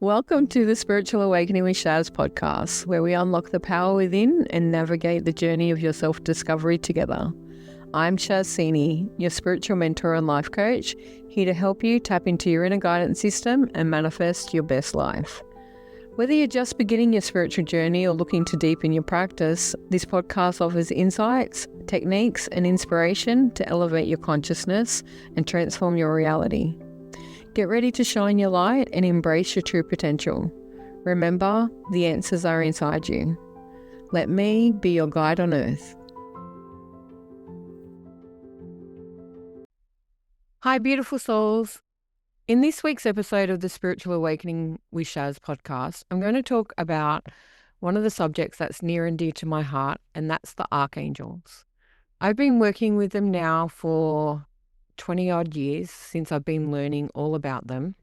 Welcome to the Spiritual Awakening with Shaz podcast, where we unlock the power within and navigate the journey of your self-discovery together. I'm Shaz Sini, your spiritual mentor and life coach, here to help you tap into your inner guidance system and manifest your best life. Whether you're just beginning your spiritual journey or looking to deepen your practice, this podcast offers insights, techniques, and inspiration to elevate your consciousness and transform your reality. Get ready to shine your light and embrace your true potential. Remember, the answers are inside you. Let me be your guide on earth. Hi, beautiful souls. In this week's episode of the Spiritual Awakening with Shaz podcast, I'm going to talk about one of the subjects that's near and dear to my heart, and that's the Archangels. I've been working with them now for 20 odd years since I've been learning all about them.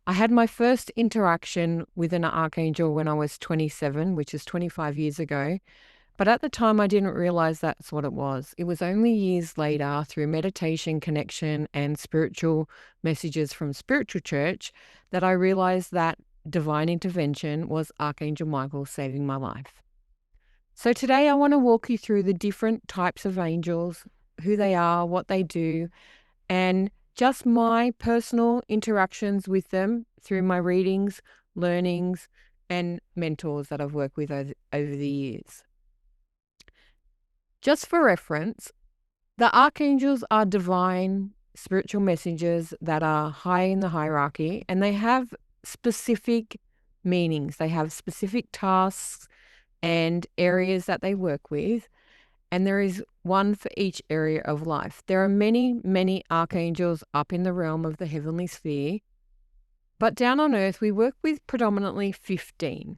I had my first interaction with an Archangel when I was 27, which is 25 years ago. But at the time, I didn't realize that's what it was. It was only years later, through meditation, connection, and spiritual messages from spiritual church, that I realized that divine intervention was Archangel Michael saving my life. So today I want to walk you through the different types of angels, who they are, what they do, and just my personal interactions with them through my readings, learnings, and mentors that I've worked with over the years. Just for reference, the archangels are divine spiritual messengers that are high in the hierarchy, and they have specific meanings. They have specific tasks and areas that they work with. And there is one for each area of life. There are many, many archangels up in the realm of the heavenly sphere, but down on earth we work with predominantly 15.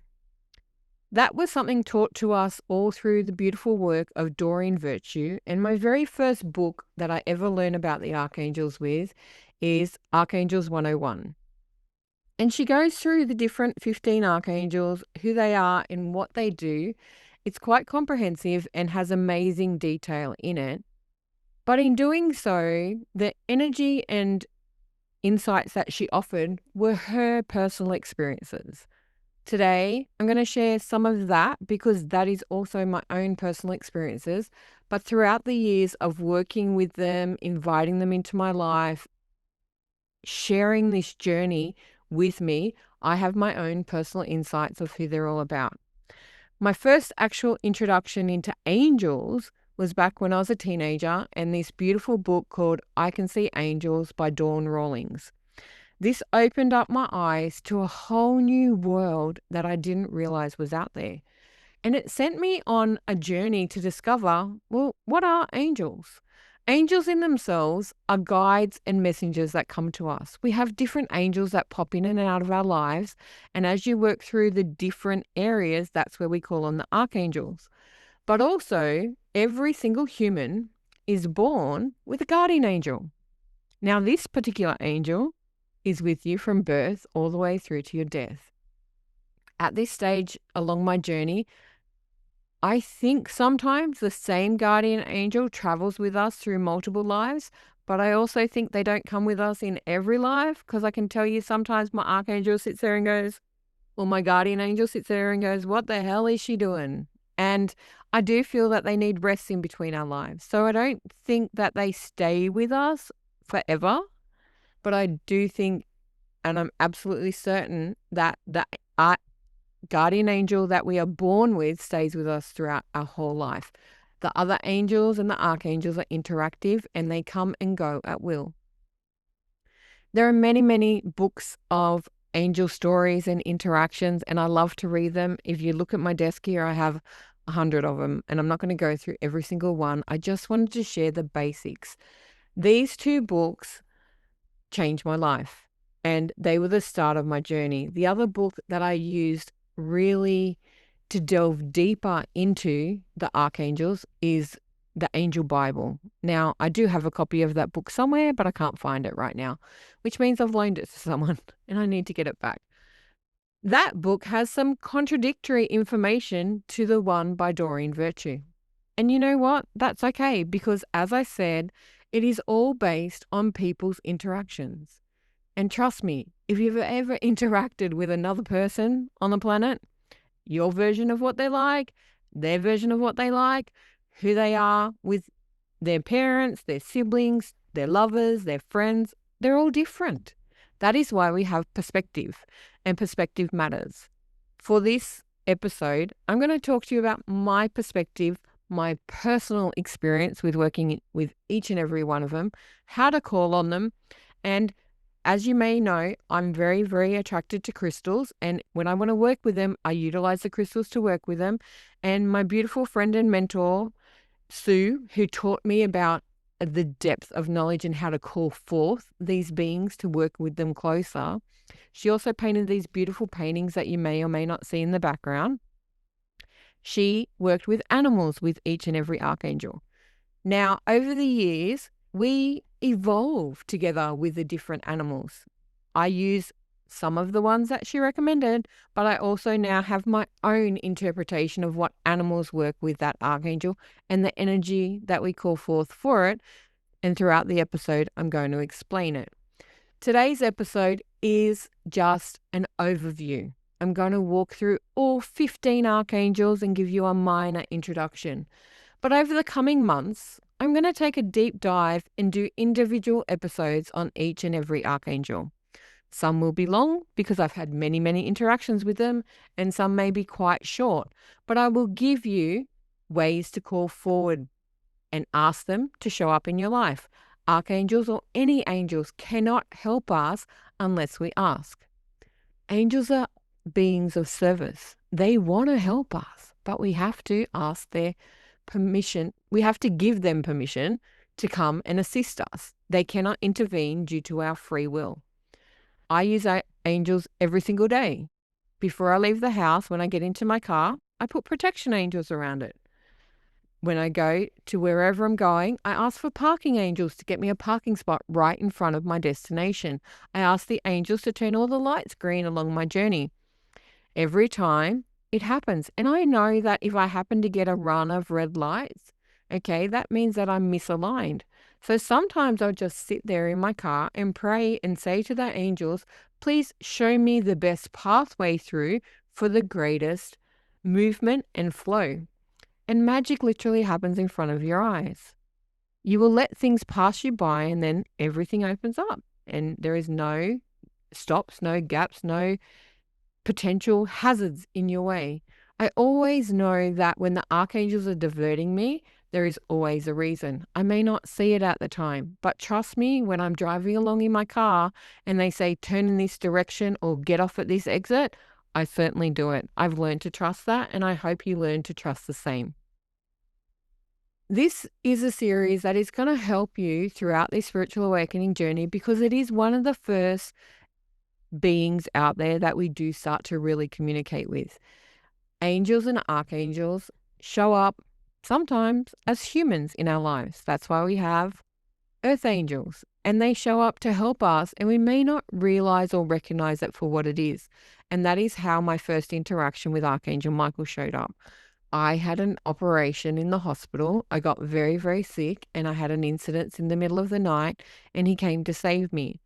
That was something taught to us all through the beautiful work of Doreen Virtue, and my very first book that I ever learned about the archangels with is Archangels 101. And she goes through the different 15 archangels, who they are and what they do. It's quite comprehensive and has amazing detail in it. But in doing so, the energy and insights that she offered were her personal experiences. Today, I'm going to share some of that because that is also my own personal experiences. But throughout the years of working with them, inviting them into my life, sharing this journey with me, I have my own personal insights of who they're all about. My first actual introduction into angels was back when I was a teenager, and this beautiful book called I Can See Angels by Dawn Rawlings. This opened up my eyes to a whole new world that I didn't realize was out there. And it sent me on a journey to discover, well, what are angels? Angels in themselves are guides and messengers that come to us. We have different angels that pop in and out of our lives. And as you work through the different areas, that's where we call on the archangels. But also, every single human is born with a guardian angel. Now, this particular angel is with you from birth all the way through to your death. At this stage along my journey, I think sometimes the same guardian angel travels with us through multiple lives, but I also think they don't come with us in every life, because I can tell you sometimes my archangel sits there and goes, or my guardian angel sits there and goes, what the hell is she doing? And I do feel that they need rest in between our lives. So I don't think that they stay with us forever, but I do think, and I'm absolutely certain, that the guardian angel that we are born with stays with us throughout our whole life. The other angels and the archangels are interactive, and they come and go at will. There are many, many books of angel stories and interactions, and I love to read them. If you look at my desk here, I have 100 of them, and I'm not going to go through every single one. I just wanted to share the basics. These two books changed my life, and they were the start of my journey. The other book that I used really to delve deeper into the archangels is the Angel Bible. Now, I do have a copy of that book somewhere, but I can't find it right now, which means I've loaned it to someone and I need to get it back. That book has some contradictory information to the one by Doreen Virtue. And you know what? That's okay, because as I said, it is all based on people's interactions. And trust me, if you've ever interacted with another person on the planet, your version of what they like, their version of what they like, who they are with their parents, their siblings, their lovers, their friends, they're all different. That is why we have perspective, and perspective matters. For this episode, I'm going to talk to you about my perspective, my personal experience with working with each and every one of them, how to call on them, and as you may know, I'm very, very attracted to crystals, and when I want to work with them, I utilize the crystals to work with them. And my beautiful friend and mentor, Sue, who taught me about the depth of knowledge and how to call forth these beings to work with them closer, she also painted these beautiful paintings that you may or may not see in the background. She worked with animals with each and every archangel. Now, over the years, we evolve together with the different animals. I use some of the ones that she recommended, but I also now have my own interpretation of what animals work with that archangel and the energy that we call forth for it. And throughout the episode, I'm going to explain it. Today's episode is just an overview. I'm going to walk through all 15 archangels and give you a minor introduction. But over the coming months, I'm going to take a deep dive and do individual episodes on each and every archangel. Some will be long because I've had many, many interactions with them, and some may be quite short. But I will give you ways to call forward and ask them to show up in your life. Archangels or any angels cannot help us unless we ask. Angels are beings of service. They want to help us, but we have to ask their permission. We have to give them permission to come and assist us. They cannot intervene due to our free will. I use angels every single day. Before I leave the house, when I get into my car, I put protection angels around it. When I go to wherever I'm going, I ask for parking angels to get me a parking spot right in front of my destination. I ask the angels to turn all the lights green along my journey. Every time it happens. And I know that if I happen to get a run of red lights, okay, that means that I'm misaligned. So sometimes I'll just sit there in my car and pray and say to the angels, please show me the best pathway through for the greatest movement and flow. And magic literally happens in front of your eyes. You will let things pass you by and then everything opens up and there is no stops, no gaps, no potential hazards in your way. I always know that when the archangels are diverting me, there is always a reason. I may not see it at the time, but trust me, when I'm driving along in my car and they say turn in this direction or get off at this exit, I certainly do it. I've learned to trust that, and I hope you learn to trust the same. This is a series that is going to help you throughout this spiritual awakening journey because it is one of the first beings out there that we do start to really communicate with. Angels and archangels show up sometimes as humans in our lives. That's why we have earth angels, and they show up to help us, and we may not realize or recognize it for what it is. And that is how my first interaction with Archangel Michael showed up. I had an operation in the hospital. I got very, very sick, and I had an incident in the middle of the night, and he came to save me.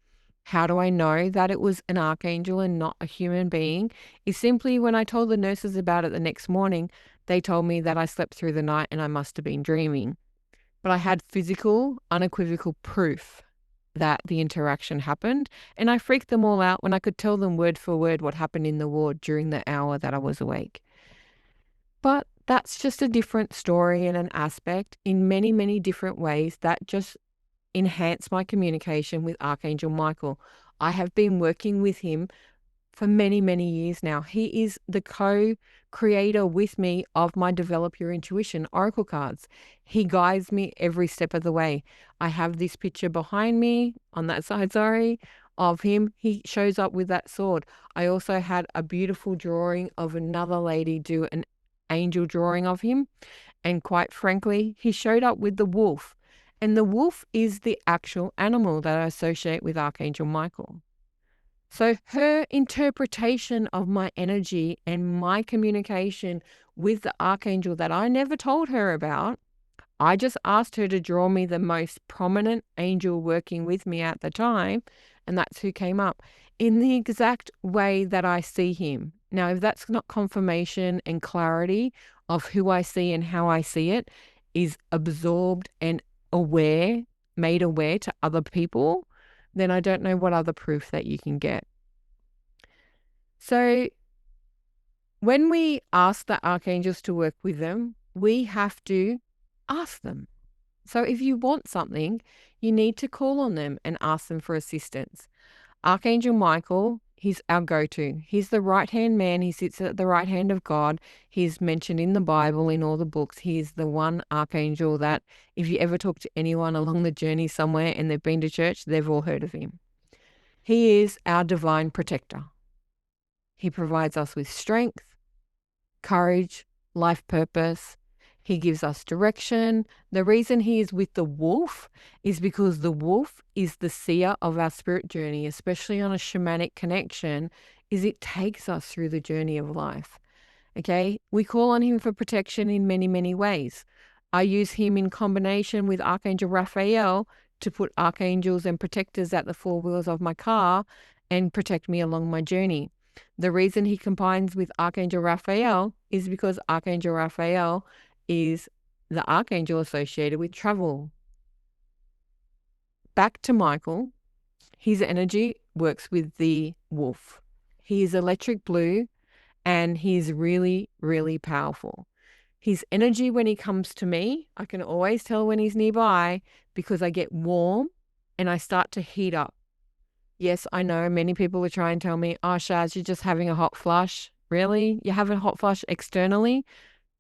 How do I know that it was an archangel and not a human being? Is simply when I told the nurses about it the next morning, they told me that I slept through the night and I must have been dreaming. But I had physical, unequivocal proof that the interaction happened, and I freaked them all out when I could tell them word for word what happened in the ward during the hour that I was awake. But that's just a different story and an aspect in many, many different ways that just enhance my communication with Archangel Michael. I have been working with him for many, many years now. He is the co-creator with me of my Develop Your Intuition Oracle cards. He guides me every step of the way. I have this picture behind me, on that side, of him. He shows up with that sword. I also had a beautiful drawing of another lady do an angel drawing of him. And quite frankly, he showed up with the wolf. And the wolf is the actual animal that I associate with Archangel Michael. So her interpretation of my energy and my communication with the archangel that I never told her about, I just asked her to draw me the most prominent angel working with me at the time, and that's who came up in the exact way that I see him. Now, if that's not confirmation and clarity of who I see and how I see it is absorbed and aware, made aware to other people, then I don't know what other proof that you can get. So when we ask the archangels to work with them, we have to ask them. So if you want something, you need to call on them and ask them for assistance. Archangel Michael, he's our go-to. He's the right-hand man. He sits at the right hand of God. He's mentioned in the Bible, in all the books. He's the one archangel that if you ever talk to anyone along the journey somewhere and they've been to church, they've all heard of him. He is our divine protector. He provides us with strength, courage, life purpose. He gives us direction. The reason he is with the wolf is because the wolf is the seer of our spirit journey, especially on a shamanic connection, is it takes us through the journey of life. Okay, we call on him for protection in many, many ways. I use him in combination with Archangel Raphael to put archangels and protectors at the four wheels of my car and protect me along my journey. The reason he combines with Archangel Raphael is because Archangel Raphael is the archangel associated with travel. Back to Michael, his energy works with the wolf. He is electric blue and he's really, really powerful. His energy when he comes to me, I can always tell when he's nearby because I get warm and I start to heat up. Yes, I know many people will try and tell me, oh, Shaz, you're just having a hot flush. Really? You have a hot flush externally?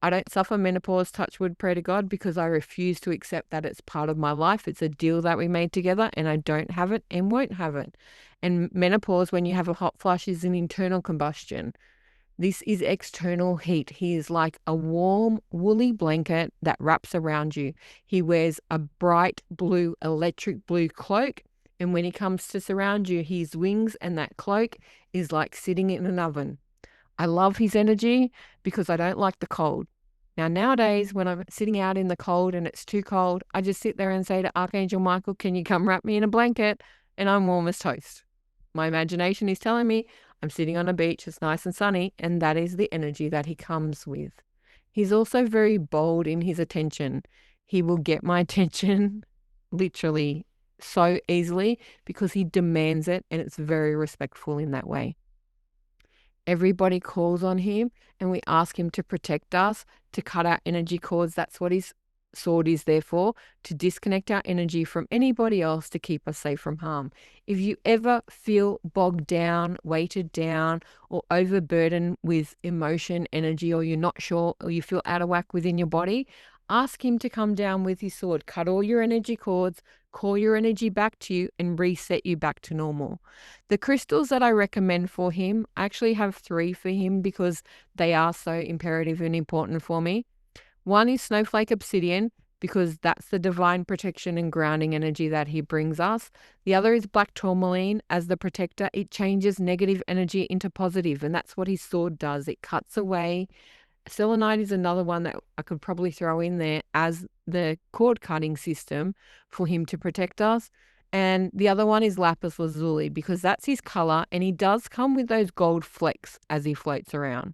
I don't suffer menopause, touch wood, pray to God, because I refuse to accept that it's part of my life. It's a deal that we made together and I don't have it and won't have it. And menopause, when you have a hot flush, is an internal combustion. This is external heat. He is like a warm, woolly blanket that wraps around you. He wears a bright blue, electric blue cloak. And when he comes to surround you, his wings and that cloak is like sitting in an oven. I love his energy because I don't like the cold. Now, nowadays, when I'm sitting out in the cold and it's too cold, I just sit there and say to Archangel Michael, can you come wrap me in a blanket? And I'm warm as toast. My imagination is telling me I'm sitting on a beach, it's nice and sunny, and that is the energy that he comes with. He's also very bold in his attention. He will get my attention literally so easily because he demands it, and it's very respectful in that way. Everybody calls on him and we ask him to protect us, to cut our energy cords. That's what his sword is there for, to disconnect our energy from anybody else to keep us safe from harm. If you ever feel bogged down, weighted down, or overburdened with emotion, energy, or you're not sure, or you feel out of whack within your body, ask him to come down with his sword, cut all your energy cords, call your energy back to you, and reset you back to normal. The crystals that I recommend for him, I actually have 3 for him because they are so imperative and important for me. One is snowflake obsidian because that's the divine protection and grounding energy that he brings us. The other is black tourmaline as the protector. It changes negative energy into positive, and that's what his sword does. It cuts away. Selenite is another one that I could probably throw in there as the cord cutting system for him to protect us. And the other one is lapis lazuli because that's his color, and he does come with those gold flecks as he floats around.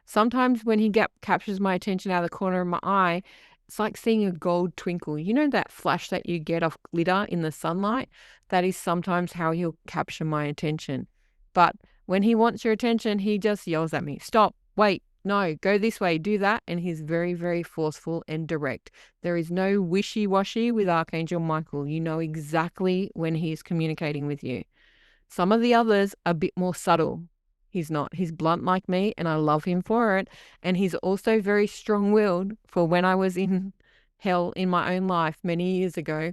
Sometimes when he captures my attention out of the corner of my eye, it's like seeing a gold twinkle. You know that flash that you get off glitter in the sunlight? That is sometimes how he'll capture my attention. But when he wants your attention, he just yells at me, stop, wait, no, go this way, do that. And he's very, very forceful and direct. There is no wishy-washy with Archangel Michael. You know exactly when he's communicating with you. Some of the others are a bit more subtle. He's not. He's blunt like me, and I love him for it. And he's also very strong-willed for when I was in hell in my own life many years ago.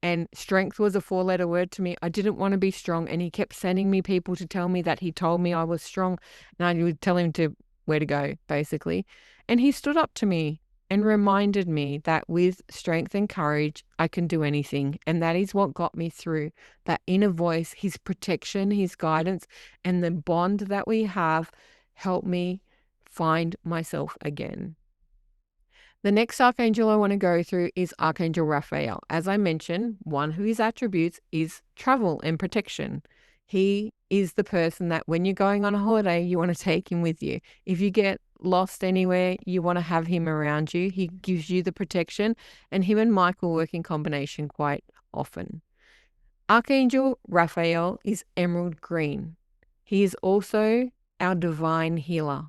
And strength was a 4-letter word to me. I didn't want to be strong, and he kept sending me people to tell me that he told me I was strong. And I would tell him where to go, basically. And he stood up to me and reminded me that with strength and courage, I can do anything. And that is what got me through. That inner voice, his protection, his guidance, and the bond that we have helped me find myself again. The next archangel I want to go through is Archangel Raphael. As I mentioned, one of his attributes is travel and protection. He is the person that when you're going on a holiday, you want to take him with you. If you get lost anywhere, you want to have him around you. He gives you the protection, and him and Michael work in combination quite often. Archangel Raphael is emerald green. He is also our divine healer.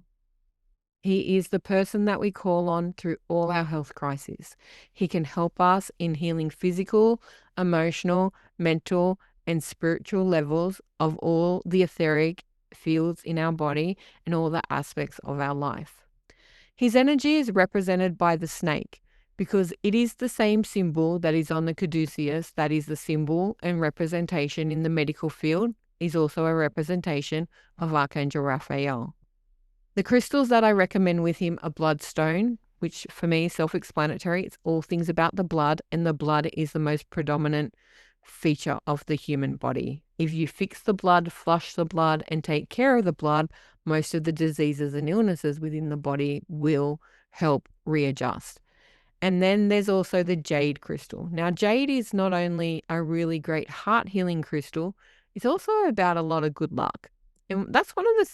He is the person that we call on through all our health crises. He can help us in healing physical, emotional, mental, and spiritual levels of all the etheric fields in our body and all the aspects of our life. His energy is represented by the snake because it is the same symbol that is on the caduceus, that is the symbol and representation in the medical field, is also a representation of Archangel Raphael. The crystals that I recommend with him are bloodstone, which for me is self-explanatory. It's all things about the blood, and the blood is the most predominant feature of the human body. If you fix the blood, flush the blood, and take care of the blood, most of the diseases and illnesses within the body will help readjust. And then there's also the jade crystal. Now, jade is not only a really great heart healing crystal, it's also about a lot of good luck. And that's one of the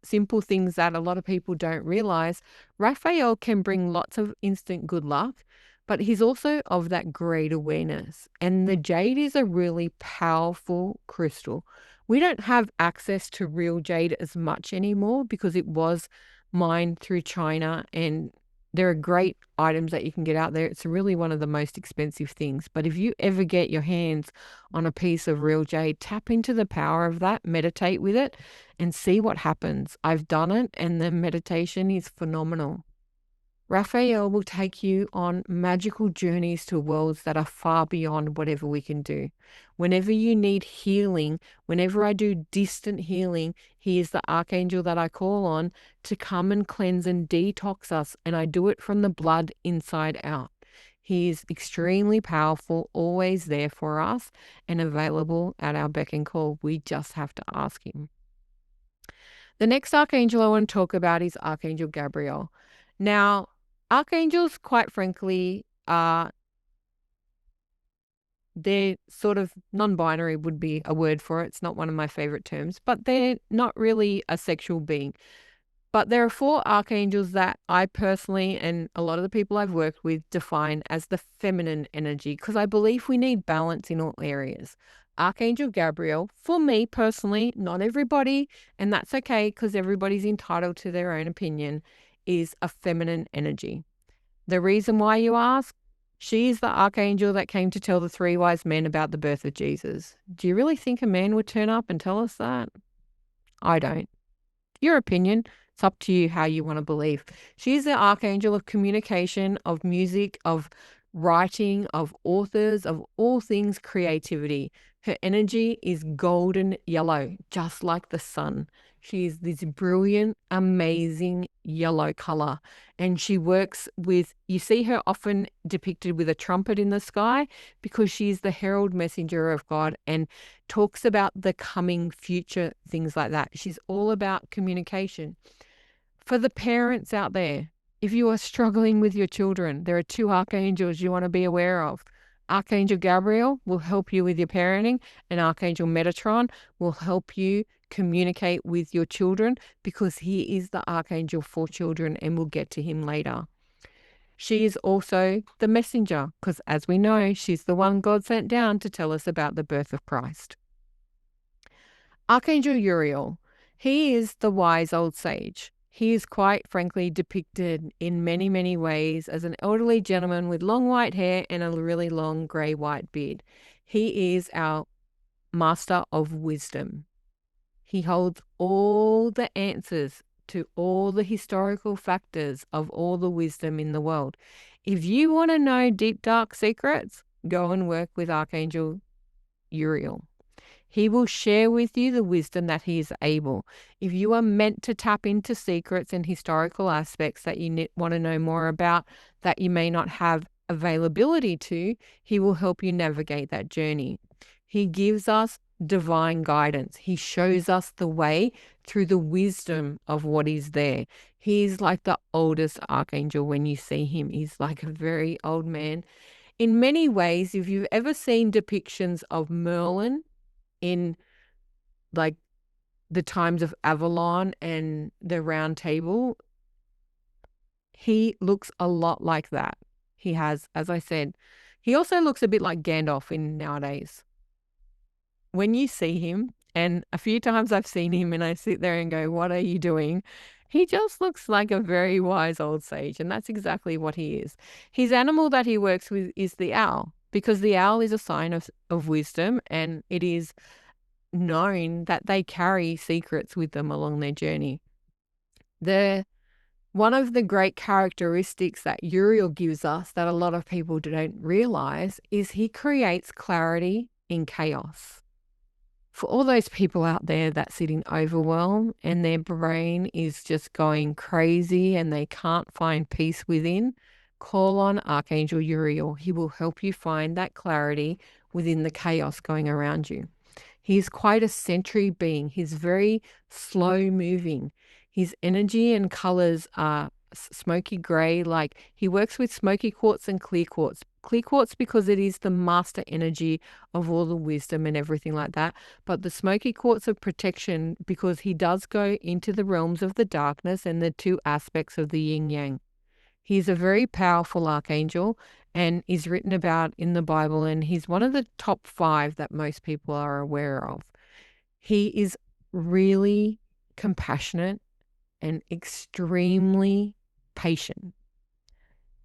simple things that a lot of people don't realize. Raphael can bring lots of instant good luck, but he's also of that great awareness. And the jade is a really powerful crystal. We don't have access to real jade as much anymore because it was mined through China, and there are great items that you can get out there. It's really one of the most expensive things. But if you ever get your hands on a piece of real jade, tap into the power of that, meditate with it, and see what happens. I've done it, and the meditation is phenomenal. Raphael will take you on magical journeys to worlds that are far beyond whatever we can do. Whenever you need healing, whenever I do distant healing, he is the archangel that I call on to come and cleanse and detox us, and I do it from the blood inside out. He is extremely powerful, always there for us, and available at our beck and call. We just have to ask him. The next archangel I want to talk about is Archangel Gabriel. Now, archangels, quite frankly, they're sort of non-binary would be a word for it. It's not one of my favorite terms, but they're not really a sexual being. But there are 4 archangels that I personally and a lot of the people I've worked with define as the feminine energy, because I believe we need balance in all areas. Archangel Gabriel, for me personally, not everybody, and that's okay because everybody's entitled to their own opinion, is a feminine energy. The reason why, you ask? She is the archangel that came to tell the 3 wise men about the birth of Jesus. Do you really think a man would turn up and tell us that? I don't. Your opinion. It's up to you how you want to believe. She is the archangel of communication, of music, of writing, of authors, of all things creativity. Her energy is golden yellow, just like the sun. She is this brilliant, amazing yellow color. And she works with, you see her often depicted with a trumpet in the sky because she is the herald messenger of God and talks about the coming future, things like that. She's all about communication. For the parents out there, if you are struggling with your children, there are 2 archangels you want to be aware of. Archangel Gabriel will help you with your parenting, and Archangel Metatron will help you communicate with your children because he is the archangel for children, and we'll get to him later. She is also the messenger because, as we know, she's the one God sent down to tell us about the birth of Christ. Archangel Uriel, he is the wise old sage. He is quite frankly depicted in many, many ways as an elderly gentleman with long white hair and a really long grey white beard. He is our master of wisdom. He holds all the answers to all the historical factors of all the wisdom in the world. If you want to know deep, dark secrets, go and work with Archangel Uriel. He will share with you the wisdom that he is able. If you are meant to tap into secrets and historical aspects that you want to know more about that you may not have availability to, he will help you navigate that journey. He gives us divine guidance. He shows us the way through the wisdom of what is there. He's like the oldest archangel when you see him. He's like a very old man. In many ways, if you've ever seen depictions of Merlin in like the times of Avalon and the Round Table, he looks a lot like that. He has, as I said, he also looks a bit like Gandalf in nowadays. When you see him, and a few times I've seen him and I sit there and go, what are you doing? He just looks like a very wise old sage, and that's exactly what he is. His animal that he works with is the owl, because the owl is a sign of wisdom, and it is known that they carry secrets with them along their journey. One of the great characteristics that Uriel gives us that a lot of people don't realize is he creates clarity in chaos. For all those people out there that sit in overwhelm and their brain is just going crazy and they can't find peace within, call on Archangel Uriel. He will help you find that clarity within the chaos going around you. He's quite a sentry being. He's very slow moving. His energy and colors are smoky gray. Like, he works with smoky quartz and clear quartz. Clear quartz because it is the master energy of all the wisdom and everything like that. But the smoky quartz of protection, because he does go into the realms of the darkness and the two aspects of the yin yang. He's a very powerful archangel and is written about in the Bible, and he's one of the top 5 that most people are aware of. He is really compassionate and extremely patient.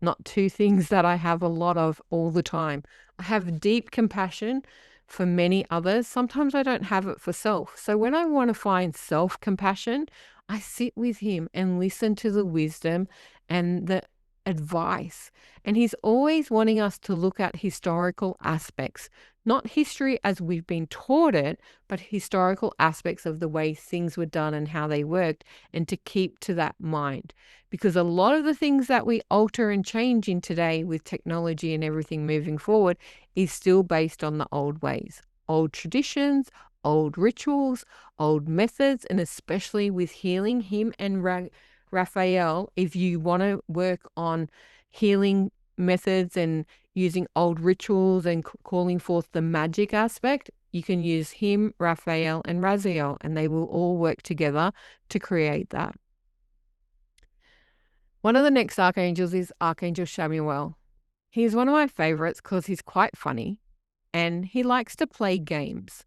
Not two things that I have a lot of all the time. I have deep compassion for many others. Sometimes I don't have it for self. So when I want to find self-compassion, I sit with him and listen to the wisdom and the advice. And he's always wanting us to look at historical aspects, not history as we've been taught it, but historical aspects of the way things were done and how they worked, and to keep to that mind. Because a lot of the things that we alter and change in today with technology and everything moving forward is still based on the old ways, old traditions, old rituals, old methods, and especially with healing, him and Raphael, if you want to work on healing methods and using old rituals and calling forth the magic aspect, you can use him, Raphael, and Raziel, and they will all work together to create that. One of the next archangels is Archangel Samuel. He's one of my favorites because he's quite funny and he likes to play games.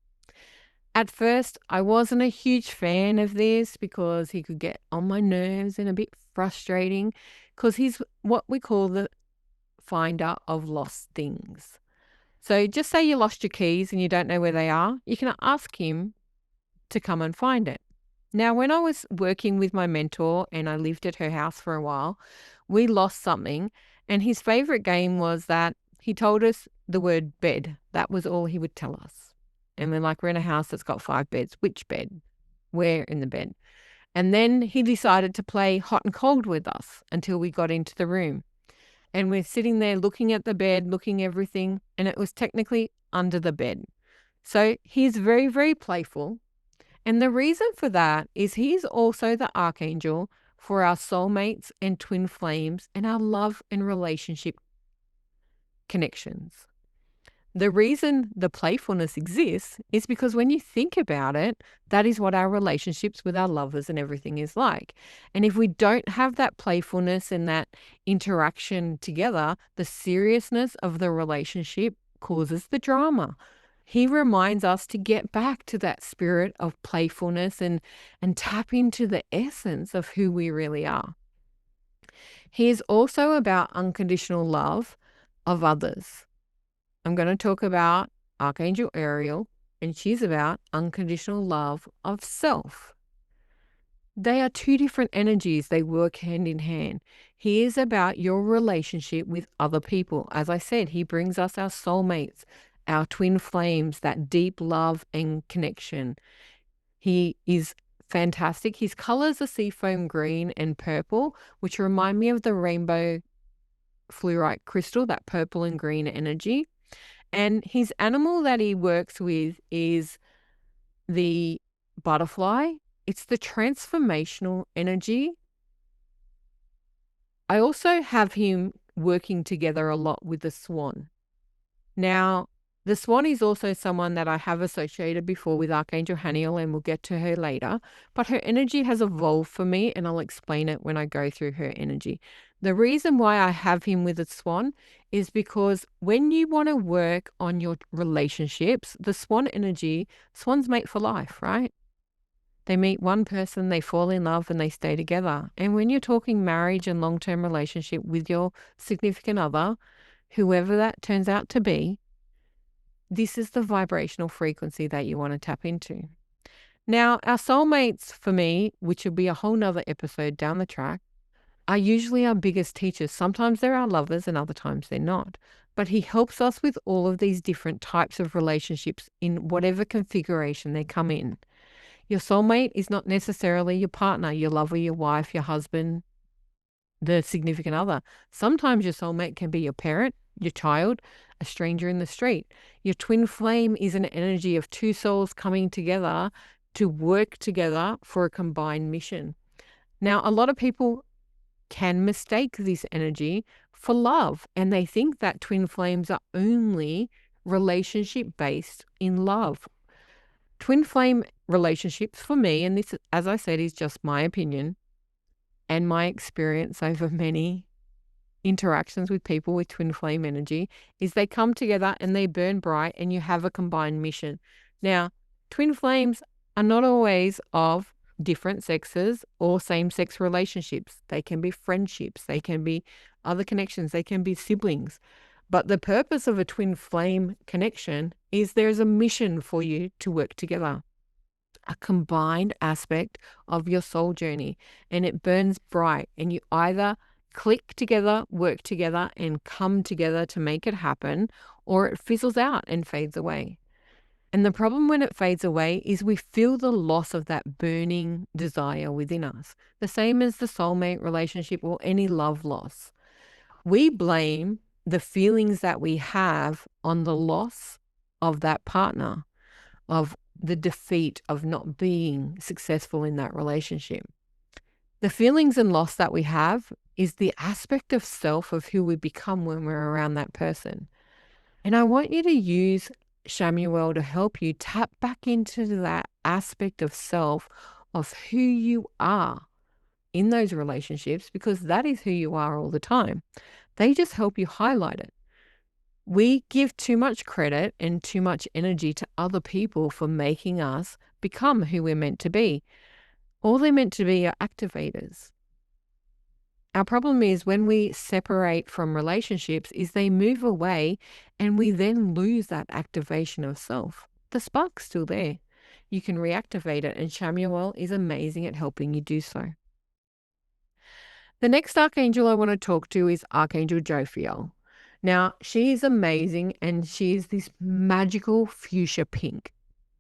At first, I wasn't a huge fan of this because he could get on my nerves and a bit frustrating, because he's what we call the finder of lost things. So just say you lost your keys and you don't know where they are, you can ask him to come and find it. Now, when I was working with my mentor and I lived at her house for a while, we lost something, and his favorite game was that he told us the word bed. That was all he would tell us. And we're like, we're in a house that's got 5 beds. Which bed? Where in the bed? And then he decided to play hot and cold with us until we got into the room. And we're sitting there looking at the bed, looking everything, and it was technically under the bed. So he's very, very playful. And the reason for that is he's also the archangel for our soulmates and twin flames and our love and relationship connections. The reason the playfulness exists is because when you think about it, that is what our relationships with our lovers and everything is like. And if we don't have that playfulness and that interaction together, the seriousness of the relationship causes the drama. He reminds us to get back to that spirit of playfulness and tap into the essence of who we really are. He is also about unconditional love of others. I'm going to talk about Archangel Ariel, and she's about unconditional love of self. They are two different energies. They work hand in hand. He is about your relationship with other people. As I said, he brings us our soulmates, our twin flames, that deep love and connection. He is fantastic. His colors are seafoam green and purple, which remind me of the rainbow fluorite crystal, that purple and green energy. And his animal that he works with is the butterfly. It's the transformational energy. I also have him working together a lot with the swan. Now, the swan is also someone that I have associated before with Archangel Haniel, and we'll get to her later. But her energy has evolved for me, and I'll explain it when I go through her energy. The reason why I have him with the swan is because when you want to work on your relationships, the swan energy, swans mate for life, right? They meet one person, they fall in love, and they stay together. And when you're talking marriage and long-term relationship with your significant other, whoever that turns out to be, this is the vibrational frequency that you want to tap into. Now, our soulmates for me, which will be a whole nother episode down the track, are usually our biggest teachers. Sometimes they're our lovers and other times they're not. But he helps us with all of these different types of relationships in whatever configuration they come in. Your soulmate is not necessarily your partner, your lover, your wife, your husband, the significant other. Sometimes your soulmate can be your parent, your child, a stranger in the street. Your twin flame is an energy of two souls coming together to work together for a combined mission. Now, a lot of people can mistake this energy for love, and they think that twin flames are only relationship based in love. Twin flame relationships for me, and this, as I said, is just my opinion and my experience over many interactions with people with twin flame energy, is they come together and they burn bright and you have a combined mission. Now, twin flames are not always of different sexes or same-sex relationships. They can be friendships, they can be other connections, they can be siblings. But the purpose of a twin flame connection is there's a mission for you to work together, a combined aspect of your soul journey, and it burns bright, and you either click together, work together, and come together to make it happen, or it fizzles out and fades away. And the problem when it fades away is we feel the loss of that burning desire within us, the same as the soulmate relationship or any love loss. We blame the feelings that we have on the loss of that partner, of the defeat of not being successful in that relationship. The feelings and loss that we have is the aspect of self of who we become when we're around that person. And I want you to use Shamuel to help you tap back into that aspect of self of who you are in those relationships, because that is who you are all the time. They just help you highlight it. We give too much credit and too much energy to other people for making us become who we're meant to be. All they're meant to be are activators. Our problem is when we separate from relationships is they move away and we then lose that activation of self. The spark's still there. You can reactivate it, and Shamuel is amazing at helping you do so. The next archangel I want to talk to is Archangel Jophiel. Now, she is amazing, and she is this magical fuchsia pink.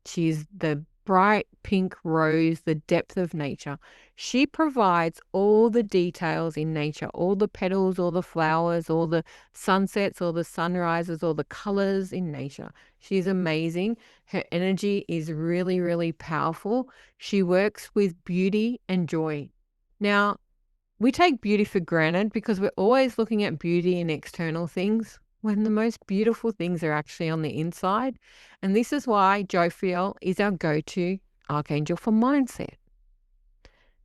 She is the bright pink rose, the depth of nature. She provides all the details in nature, all the petals, all the flowers, all the sunsets, all the sunrises, all the colors in nature. She's amazing. Her energy is really, really powerful. She works with beauty and joy. Now, we take beauty for granted because we're always looking at beauty in external things when the most beautiful things are actually on the inside. And this is why Jophiel is our go-to archangel for mindset.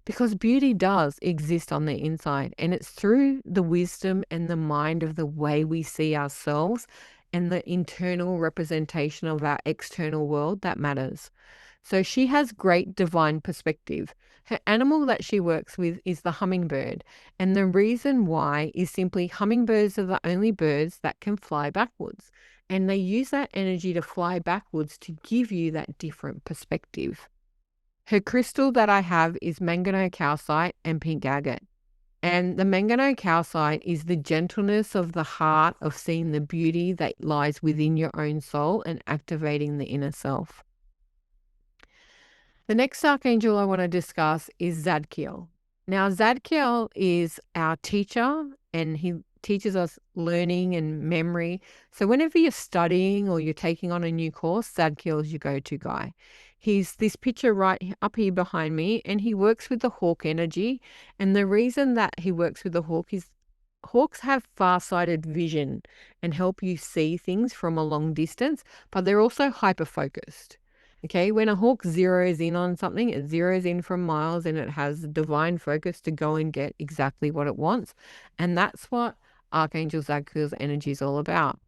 Because beauty does exist on the inside, and it's through the wisdom and the mind of the way we see ourselves and the internal representation of our external world that matters. So she has great divine perspective. Her animal that she works with is the hummingbird. And the reason why is simply hummingbirds are the only birds that can fly backwards. And they use that energy to fly backwards to give you that different perspective. Her crystal that I have is manganese calcite and pink agate. And the manganese calcite is the gentleness of the heart of seeing the beauty that lies within your own soul and activating the inner self. The next archangel I want to discuss is Zadkiel. Now, Zadkiel is our teacher, and he teaches us learning and memory. So whenever you're studying or you're taking on a new course, Zadkiel is your go-to guy. He's this picture right up here behind me, and he works with the hawk energy. And the reason that he works with the hawk is hawks have far-sighted vision and help you see things from a long distance, but they're also hyper-focused. Okay, when a hawk zeroes in on something, it zeroes in from miles and it has divine focus to go and get exactly what it wants. And that's what Archangel Zadkiel's energy is all about.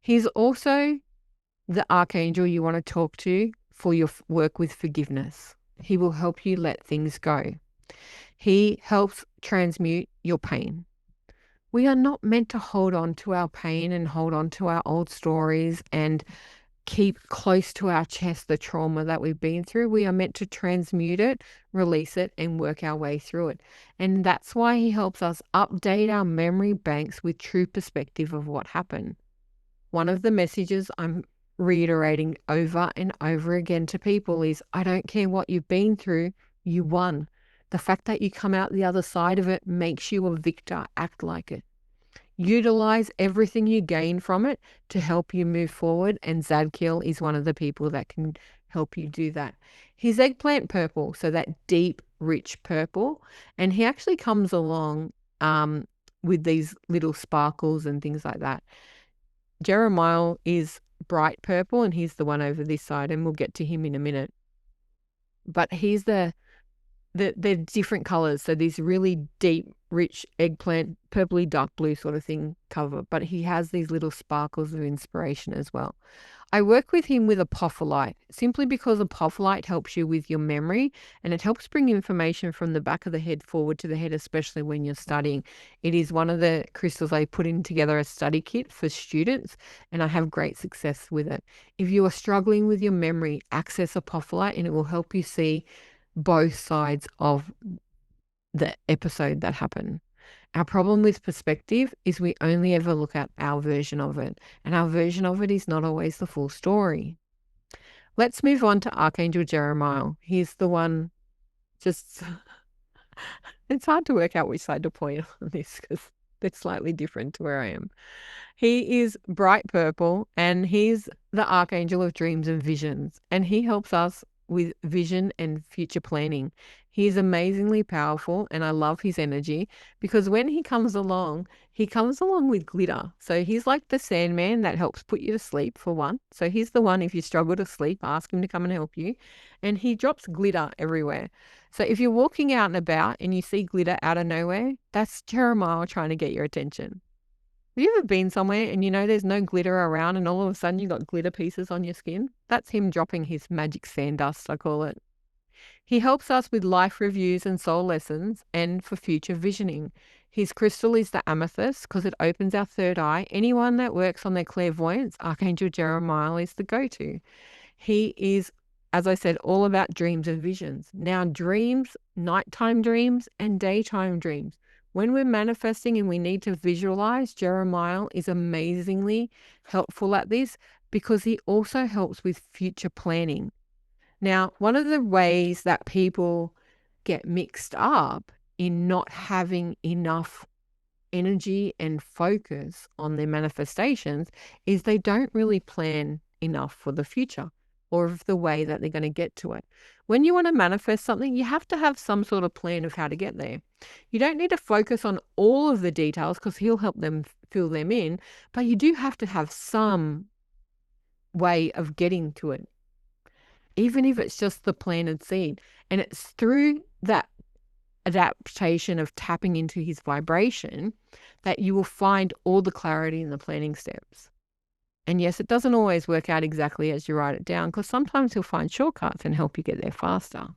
He's also the archangel you want to talk to for your work with forgiveness. He will help you let things go. He helps transmute your pain. We are not meant to hold on to our pain and hold on to our old stories and keep close to our chest the trauma that we've been through. We are meant to transmute it, release it, and work our way through it. And that's why he helps us update our memory banks with true perspective of what happened. One of the messages I'm reiterating over and over again to people is, I don't care what you've been through, you won. The fact that you come out the other side of it makes you a victor. Act like it. Utilize everything you gain from it to help you move forward, and Zadkiel is one of the people that can help you do that. He's eggplant purple, so that deep, rich purple, and he actually comes along with these little sparkles and things like that. Jeremiah is bright purple, and he's the one over this side, and we'll get to him in a minute. But he's they're different colors. So these really deep, rich eggplant, purpley dark blue sort of thing cover, but he has these little sparkles of inspiration as well. I work with him with apophyllite simply because apophyllite helps you with your memory, and it helps bring information from the back of the head forward to the head, especially when you're studying. It is one of the crystals I put in together a study kit for students, and I have great success with it. If you are struggling with your memory, access apophyllite and it will help you see both sides of the episode that happened. Our problem with perspective is we only ever look at our version of it, and our version of it is not always the full story. Let's move on to Archangel Jeremiah. He's the one, just, it's hard to work out which side to point on this because they're slightly different to where I am. He is bright purple, and he's the Archangel of dreams and visions, and he helps us with vision and future planning. He is amazingly powerful, and I love his energy because when he comes along with glitter. So he's like the Sandman that helps put you to sleep, for one. So he's the one, if you struggle to sleep, ask him to come and help you. And he drops glitter everywhere. So if you're walking out and about and you see glitter out of nowhere, that's Jeremiah trying to get your attention. Have you ever been somewhere and you know there's no glitter around and all of a sudden you got glitter pieces on your skin? That's him dropping his magic sand dust, I call it. He helps us with life reviews and soul lessons and for future visioning. His crystal is the amethyst because it opens our third eye. Anyone that works on their clairvoyance, Archangel Jeremiah is the go-to. He is, as I said, all about dreams and visions. Now, dreams, nighttime dreams and daytime dreams. When we're manifesting and we need to visualize, Jeremiah is amazingly helpful at this because he also helps with future planning. Now, one of the ways that people get mixed up in not having enough energy and focus on their manifestations is they don't really plan enough for the future or of the way that they're going to get to it. When you want to manifest something, you have to have some sort of plan of how to get there. You don't need to focus on all of the details because he'll help them fill them in, but you do have to have some way of getting to it, even if it's just the planted seed. And it's through that adaptation of tapping into his vibration that you will find all the clarity in the planning steps. And yes, it doesn't always work out exactly as you write it down because sometimes he'll find shortcuts and help you get there faster.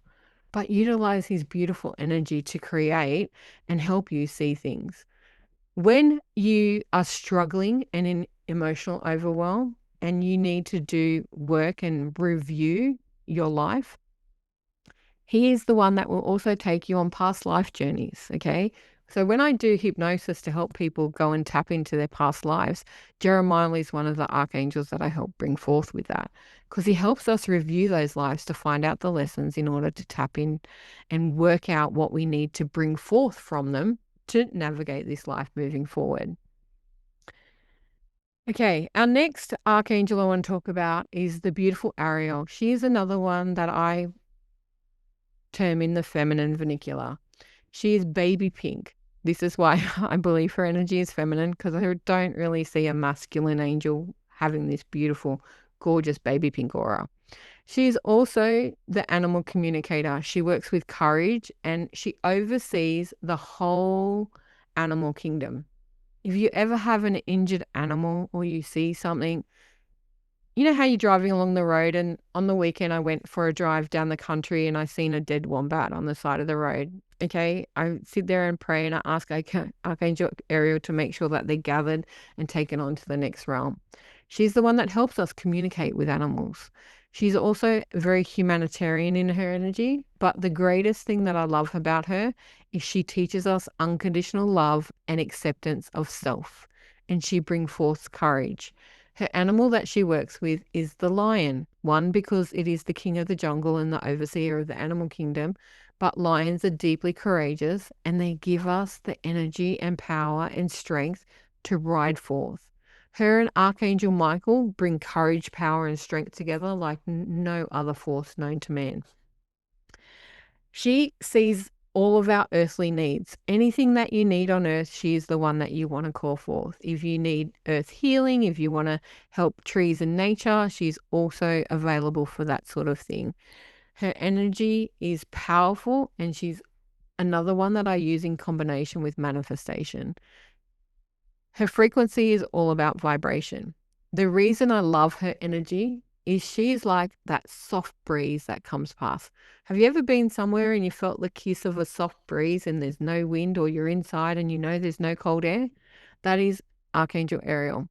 But utilize his beautiful energy to create and help you see things. When you are struggling and in emotional overwhelm and you need to do work and review your life, he is the one that will also take you on past life journeys, okay? So when I do hypnosis to help people go and tap into their past lives, Jeremiah is one of the archangels that I help bring forth with that because he helps us review those lives to find out the lessons in order to tap in and work out what we need to bring forth from them to navigate this life moving forward. Okay, our next archangel I want to talk about is the beautiful Ariel. She is another one that I term in the feminine vernacular. She is baby pink. This is why I believe her energy is feminine, because I don't really see a masculine angel having this beautiful, gorgeous baby pink aura. She is also the animal communicator. She works with courage and she oversees the whole animal kingdom. If you ever have an injured animal or you see something, you know how you're driving along the road, and on the weekend I went for a drive down the country and I seen a dead wombat on the side of the road. Okay, I sit there and pray and I ask Archangel Ariel to make sure that they're gathered and taken on to the next realm. She's the one that helps us communicate with animals. She's also very humanitarian in her energy, but the greatest thing that I love about her is she teaches us unconditional love and acceptance of self, and she brings forth courage. Her animal that she works with is the lion. One, because it is the king of the jungle and the overseer of the animal kingdom, but lions are deeply courageous and they give us the energy and power and strength to ride forth. Her and Archangel Michael bring courage, power, and strength together like no other force known to man. She sees all of our earthly needs. Anything that you need on earth, she is the one that you want to call forth. If you need earth healing, if you want to help trees and nature, she's also available for that sort of thing. Her energy is powerful, and she's another one that I use in combination with manifestation. Her frequency is all about vibration. The reason I love her energy is she's like that soft breeze that comes past. Have you ever been somewhere and you felt the kiss of a soft breeze and there's no wind, or you're inside and you know there's no cold air? That is Archangel Ariel.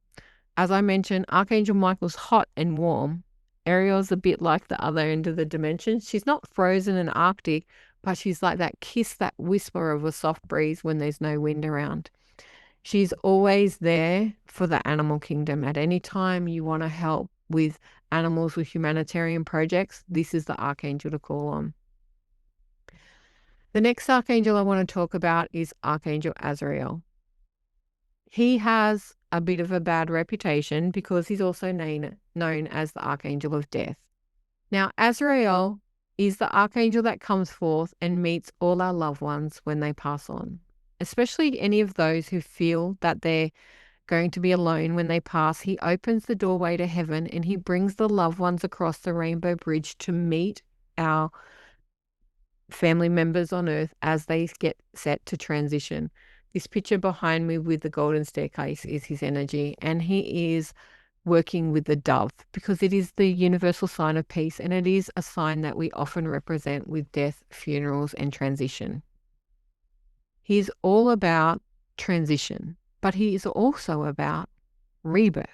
As I mentioned, Archangel Michael's hot and warm. Ariel's a bit like the other end of the dimension. She's not frozen and Arctic, but she's like that kiss, that whisper of a soft breeze when there's no wind around. She's always there for the animal kingdom. At any time you want to help with animals with humanitarian projects, this is the archangel to call on. The next archangel I want to talk about is Archangel Azrael. He has a bit of a bad reputation because he's also known as the Archangel of Death. Now, Azrael is the archangel that comes forth and meets all our loved ones when they pass on, especially any of those who feel that they're going to be alone when they pass. He opens the doorway to heaven and he brings the loved ones across the rainbow bridge to meet our family members on earth as they get set to transition. This picture behind me with the golden staircase is his energy, and he is working with the dove because it is the universal sign of peace, and it is a sign that we often represent with death, funerals, and transition. He's all about transition, but he is also about rebirth.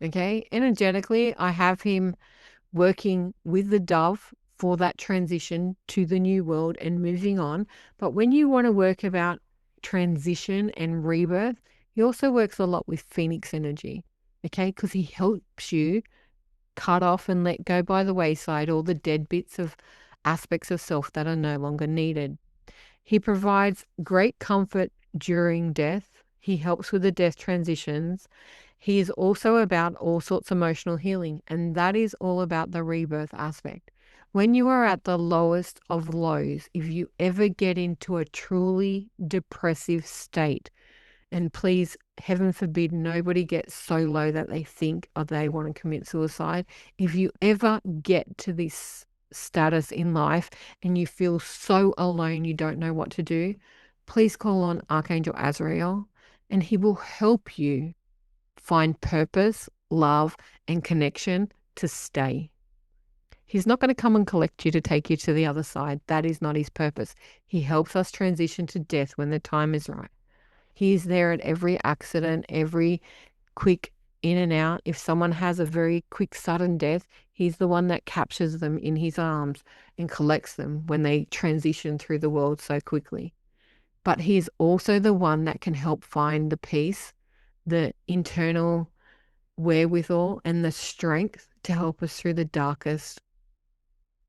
Okay, energetically, I have him working with the dove for that transition to the new world and moving on. But when you want to work about transition and rebirth, he also works a lot with Phoenix energy, okay, because he helps you cut off and let go by the wayside all the dead bits of aspects of self that are no longer needed. He provides great comfort during death. He helps with the death transitions. He is also about all sorts of emotional healing, and that is all about the rebirth aspect. When you are at the lowest of lows, if you ever get into a truly depressive state, and please, heaven forbid, nobody gets so low that they think or they want to commit suicide. If you ever get to this status in life and you feel so alone you don't know what to do, please call on Archangel Azrael and he will help you find purpose, love, and connection to stay. He's not going to come and collect you to take you to the other side. That is not his purpose. He helps us transition to death when the time is right. He's there at every accident, every quick in and out. If someone has a very quick, sudden death, he's the one that captures them in his arms and collects them when they transition through the world so quickly. But he's also the one that can help find the peace, the internal wherewithal, and the strength to help us through the darkest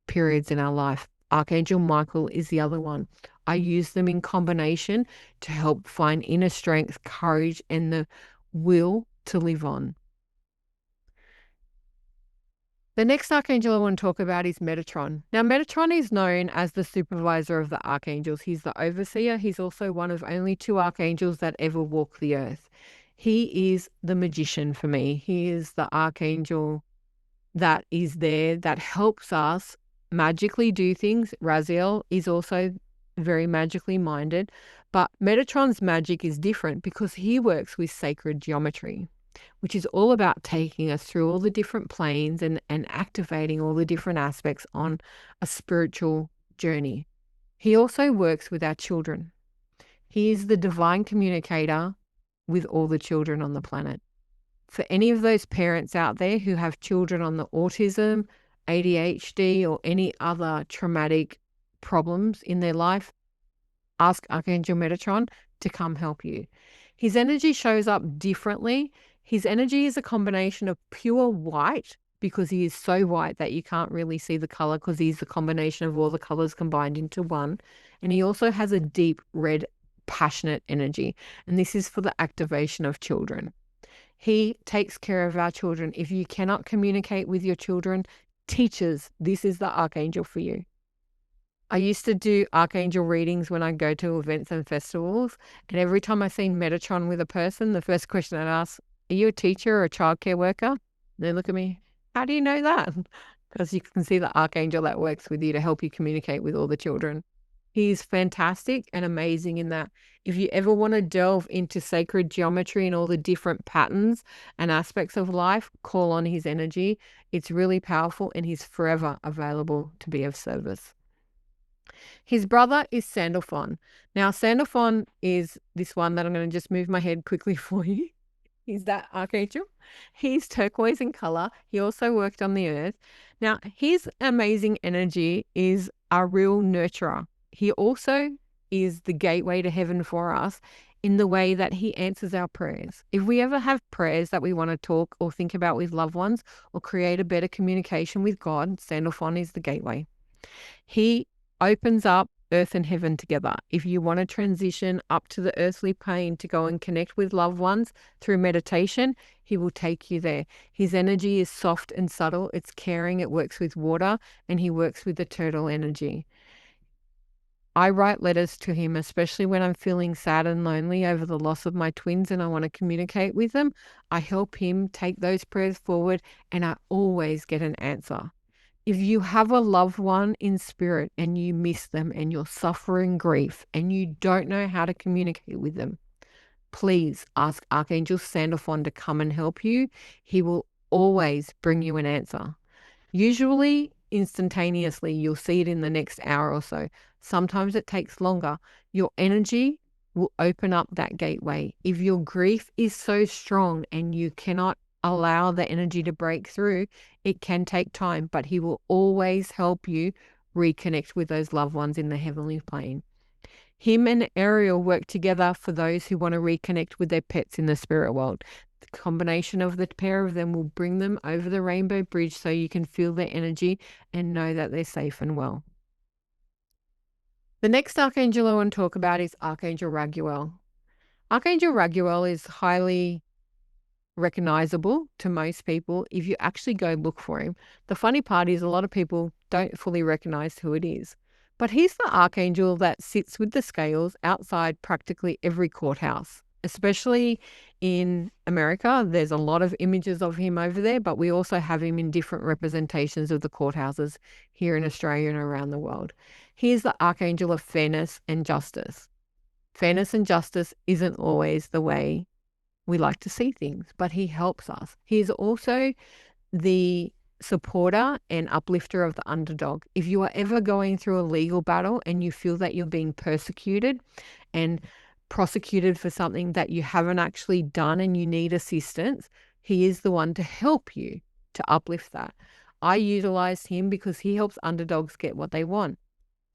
periods in our life. Archangel Michael is the other one. I use them in combination to help find inner strength, courage, and the will to live on. The next archangel I want to talk about is Metatron. Now, Metatron is known as the supervisor of the archangels. He's the overseer. He's also one of only 2 archangels that ever walk the earth. He is the magician for me. He is the archangel that is there that helps us magically do things. Raziel is also very magically minded, but Metatron's magic is different because he works with sacred geometry, which is all about taking us through all the different planes and activating all the different aspects on a spiritual journey. He also works with our children. He is the divine communicator with all the children on the planet. For any of those parents out there who have children on the autism, ADHD, or any other traumatic problems in their life, ask Archangel Metatron to come help you. His energy shows up differently. His energy is a combination of pure white, because he is so white that you can't really see the color because he's the combination of all the colors combined into one. And he also has a deep red, passionate energy. And this is for the activation of children. He takes care of our children. If you cannot communicate with your children, teachers, this is the archangel for you. I used to do archangel readings when I go to events and festivals, and every time I seen Metatron with a person, the first question I'd ask, are you a teacher or a childcare worker? And they look at me, how do you know that? Because you can see the archangel that works with you to help you communicate with all the children. He's fantastic and amazing in that. If you ever want to delve into sacred geometry and all the different patterns and aspects of life, call on his energy. It's really powerful and he's forever available to be of service. His brother is Sandalphon. Now, Sandalphon is this one that I'm going to just move my head quickly for you. He's that archangel. He's turquoise in color. He also worked on the earth. Now, his amazing energy is a real nurturer. He also is the gateway to heaven for us in the way that he answers our prayers. If we ever have prayers that we want to talk or think about with loved ones or create a better communication with God, Sandalphon is the gateway. He opens up earth and heaven together. If you want to transition up to the earthly plane to go and connect with loved ones through meditation, he will take you there. His energy is soft and subtle. It's caring. It works with water, and he works with the turtle energy. I write letters to him, especially when I'm feeling sad and lonely over the loss of my twins and I want to communicate with them. I help him take those prayers forward, and I always get an answer. If you have a loved one in spirit and you miss them and you're suffering grief and you don't know how to communicate with them, please ask Archangel Sandalphon to come and help you. He will always bring you an answer. Usually instantaneously, you'll see it in the next hour or so. Sometimes it takes longer. Your energy will open up that gateway. If your grief is so strong and you cannot allow the energy to break through, it can take time, but he will always help you reconnect with those loved ones in the heavenly plane. Him and Ariel work together for those who want to reconnect with their pets in the spirit world. The combination of the pair of them will bring them over the rainbow bridge so you can feel their energy and know that they're safe and well. The next archangel I want to talk about is Archangel Raguel. Archangel Raguel is highly recognizable to most people if you actually go look for him. The funny part is a lot of people don't fully recognize who it is. But he's the archangel that sits with the scales outside practically every courthouse, especially in America. There's a lot of images of him over there, but we also have him in different representations of the courthouses here in Australia and around the world. He is the archangel of fairness and justice. Fairness and justice isn't always the way we like to see things, but he helps us. He is also the supporter and uplifter of the underdog. If you are ever going through a legal battle and you feel that you're being persecuted and prosecuted for something that you haven't actually done and you need assistance, he is the one to help you to uplift that. I utilize him because he helps underdogs get what they want.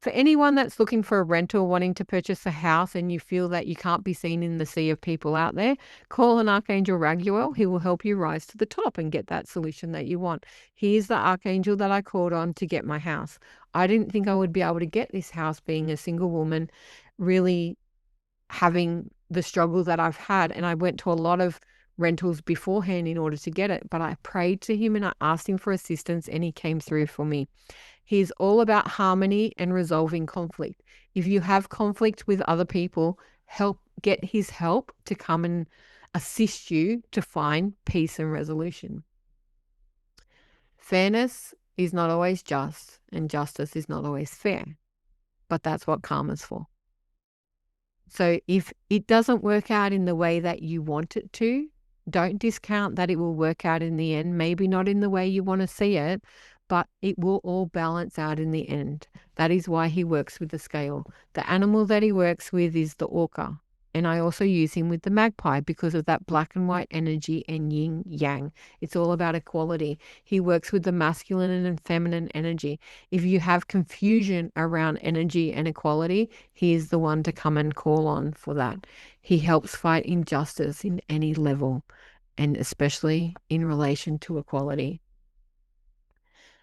For anyone that's looking for a rental, wanting to purchase a house, and you feel that you can't be seen in the sea of people out there, call an Archangel Raguel. He will help you rise to the top and get that solution that you want. He is the archangel that I called on to get my house. I didn't think I would be able to get this house being a single woman, really having the struggle that I've had. And I went to a lot of rentals beforehand in order to get it, but I prayed to him and I asked him for assistance and he came through for me. He's all about harmony and resolving conflict. If you have conflict with other people, get his help to come and assist you to find peace and resolution. Fairness is not always just, and justice is not always fair, but that's what karma's for. So if it doesn't work out in the way that you want it to, don't discount that it will work out in the end. Maybe not in the way you want to see it, but it will all balance out in the end. That is why he works with the scale. The animal that he works with is the orca. And I also use him with the magpie because of that black and white energy and yin yang. It's all about equality. He works with the masculine and feminine energy. If you have confusion around energy and equality, he is the one to come and call on for that. He helps fight injustice in any level, and especially in relation to equality.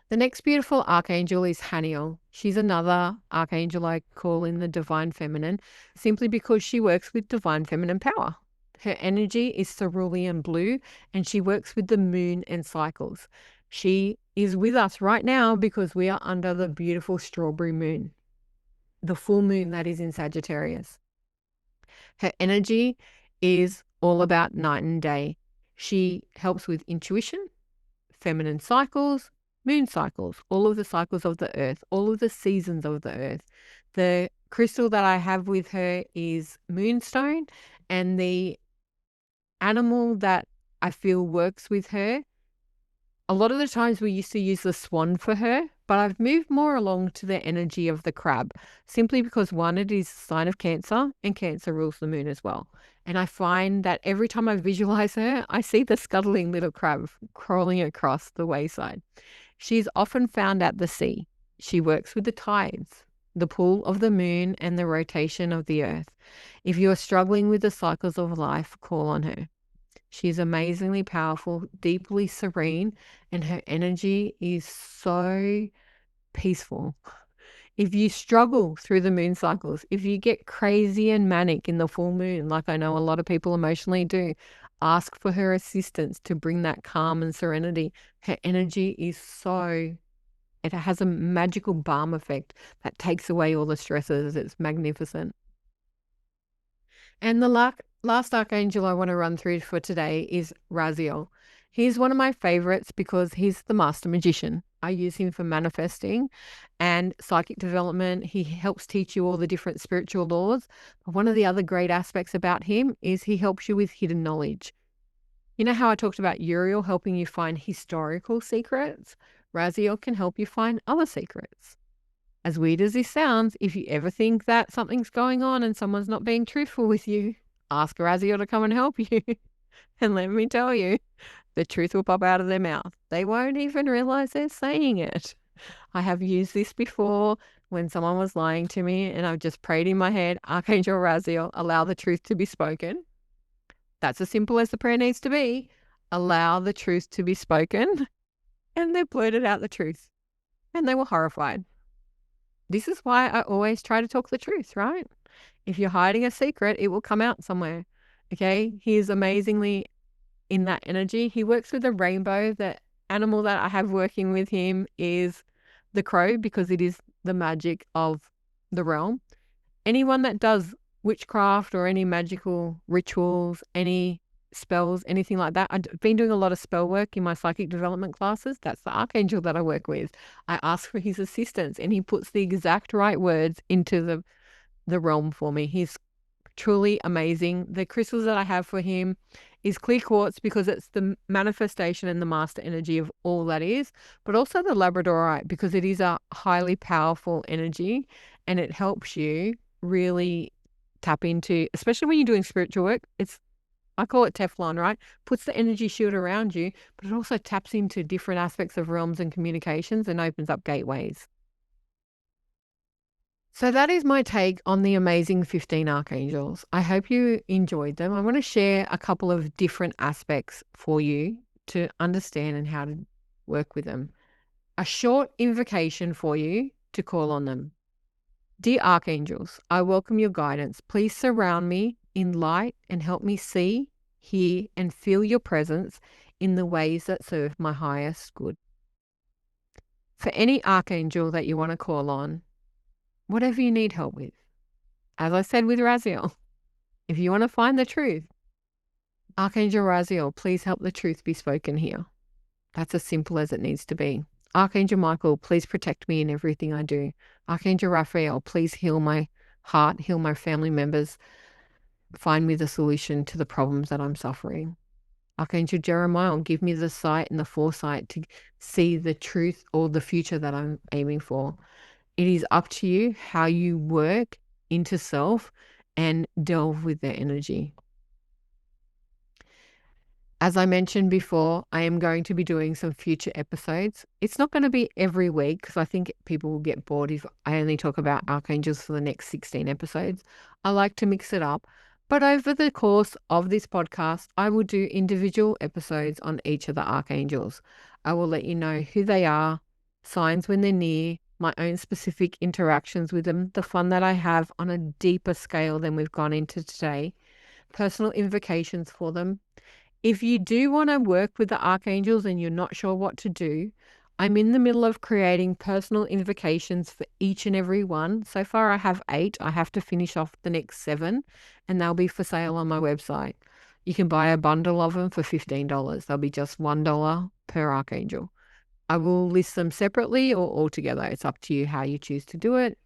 The next beautiful archangel is Haniel. She's another archangel I call in the divine feminine, simply because she works with divine feminine power. Her energy is cerulean blue, and she works with the moon and cycles. She is with us right now because we are under the beautiful strawberry moon, the full moon that is in Sagittarius. Her energy is all about night and day. She helps with intuition, feminine cycles, moon cycles, all of the cycles of the earth, all of the seasons of the earth. The crystal that I have with her is moonstone, and the animal that I feel works with her, a lot of the times we used to use the swan for her, but I've moved more along to the energy of the crab, simply because one, it is a sign of Cancer, and Cancer rules the moon as well. And I find that every time I visualize her, I see the scuttling little crab crawling across the wayside. She's often found at the sea. She works with the tides, the pull of the moon, and the rotation of the earth. If you are struggling with the cycles of life, call on her. She's amazingly powerful, deeply serene, and her energy is so peaceful. If you struggle through the moon cycles, if you get crazy and manic in the full moon, like I know a lot of people emotionally do, ask for her assistance to bring that calm and serenity. Her energy is it has a magical balm effect that takes away all the stresses. It's magnificent. And the last archangel I want to run through for today is Raziel. He's one of my favorites because he's the master magician. I use him for manifesting and psychic development. He helps teach you all the different spiritual laws. But one of the other great aspects about him is he helps you with hidden knowledge. You know how I talked about Uriel helping you find historical secrets? Raziel can help you find other secrets. As weird as this sounds, if you ever think that something's going on and someone's not being truthful with you, ask Raziel to come and help you. And let me tell you, the truth will pop out of their mouth. They won't even realize they're saying it. I have used this before when someone was lying to me, and I've just prayed in my head, Archangel Raziel, allow the truth to be spoken. That's as simple as the prayer needs to be. Allow the truth to be spoken. And they blurted out the truth. And they were horrified. This is why I always try to talk the truth, right? If you're hiding a secret, it will come out somewhere. Okay? He is amazingly in that energy. He works with a rainbow. The animal that I have working with him is the crow, because it is the magic of the realm. Anyone that does witchcraft or any magical rituals, any spells, anything like that. I've been doing a lot of spell work in my psychic development classes. That's the archangel that I work with. I ask for his assistance and he puts the exact right words into the realm for me. He's truly amazing. The crystals that I have for him is clear quartz, because it's the manifestation and the master energy of all that is, but also the labradorite, because it is a highly powerful energy and it helps you really tap into, especially when you're doing spiritual work. I call it Teflon, right? Puts the energy shield around you, but it also taps into different aspects of realms and communications and opens up gateways. So that is my take on the amazing 15 archangels. I hope you enjoyed them. I want to share a couple of different aspects for you to understand and how to work with them. A short invocation for you to call on them. Dear archangels, I welcome your guidance. Please surround me in light and help me see, hear, and feel your presence in the ways that serve my highest good. For any archangel that you want to call on, whatever you need help with, as I said with Raziel, if you want to find the truth, Archangel Raziel, please help the truth be spoken here. That's as simple as it needs to be. Archangel Michael, please protect me in everything I do. Archangel Raphael, please heal my heart, heal my family members, find me the solution to the problems that I'm suffering. Archangel Jeremiah, give me the sight and the foresight to see the truth or the future that I'm aiming for. It is up to you how you work into self and delve with their energy. As I mentioned before, I am going to be doing some future episodes. It's not going to be every week because I think people will get bored if I only talk about archangels for the next 16 episodes. I like to mix it up. But over the course of this podcast, I will do individual episodes on each of the archangels. I will let you know who they are, signs when they're near, my own specific interactions with them, the fun that I have on a deeper scale than we've gone into today, personal invocations for them. If you do want to work with the archangels and you're not sure what to do, I'm in the middle of creating personal invocations for each and every one. So far, I have 8. I have to finish off the next 7, and they'll be for sale on my website. You can buy a bundle of them for $15. They'll be just $1 per archangel. I will list them separately or all together. It's up to you how you choose to do it.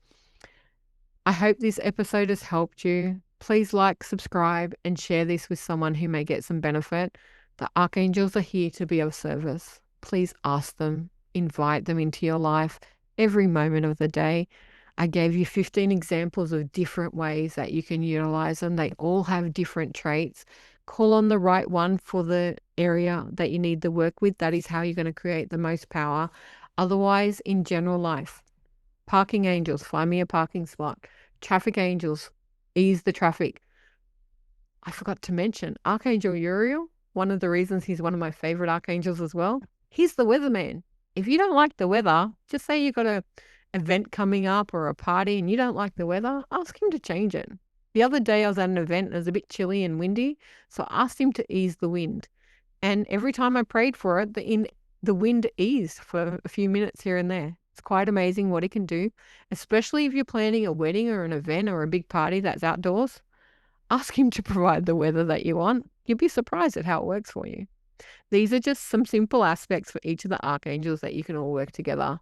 I hope this episode has helped you. Please like, subscribe, and share this with someone who may get some benefit. The archangels are here to be of service. Please ask them, invite them into your life every moment of the day. I gave you 15 examples of different ways that you can utilize them. They all have different traits. Call on the right one for the area that you need the work with. That is how you're going to create the most power. Otherwise, in general life, parking angels, find me a parking spot. Traffic angels, ease the traffic. I forgot to mention Archangel Uriel. One of the reasons he's one of my favorite archangels as well. He's the weatherman. If you don't like the weather, just say you've got an event coming up or a party and you don't like the weather, ask him to change it. The other day I was at an event and it was a bit chilly and windy, so I asked him to ease the wind. And every time I prayed for it, the wind eased for a few minutes here and there. It's quite amazing what it can do, especially if you're planning a wedding or an event or a big party that's outdoors. Ask him to provide the weather that you want. You'll be surprised at how it works for you. These are just some simple aspects for each of the archangels that you can all work together.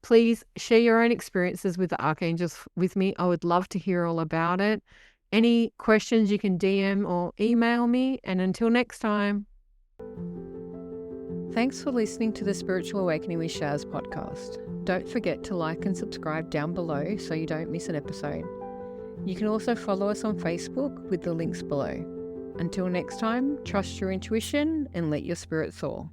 Please share your own experiences with the archangels with me. I would love to hear all about it. Any questions, you can DM or email me. And until next time. Thanks for listening to the Spiritual Awakening with Shaz podcast. Don't forget to like and subscribe down below so you don't miss an episode. You can also follow us on Facebook with the links below. Until next time, trust your intuition and let your spirit soar.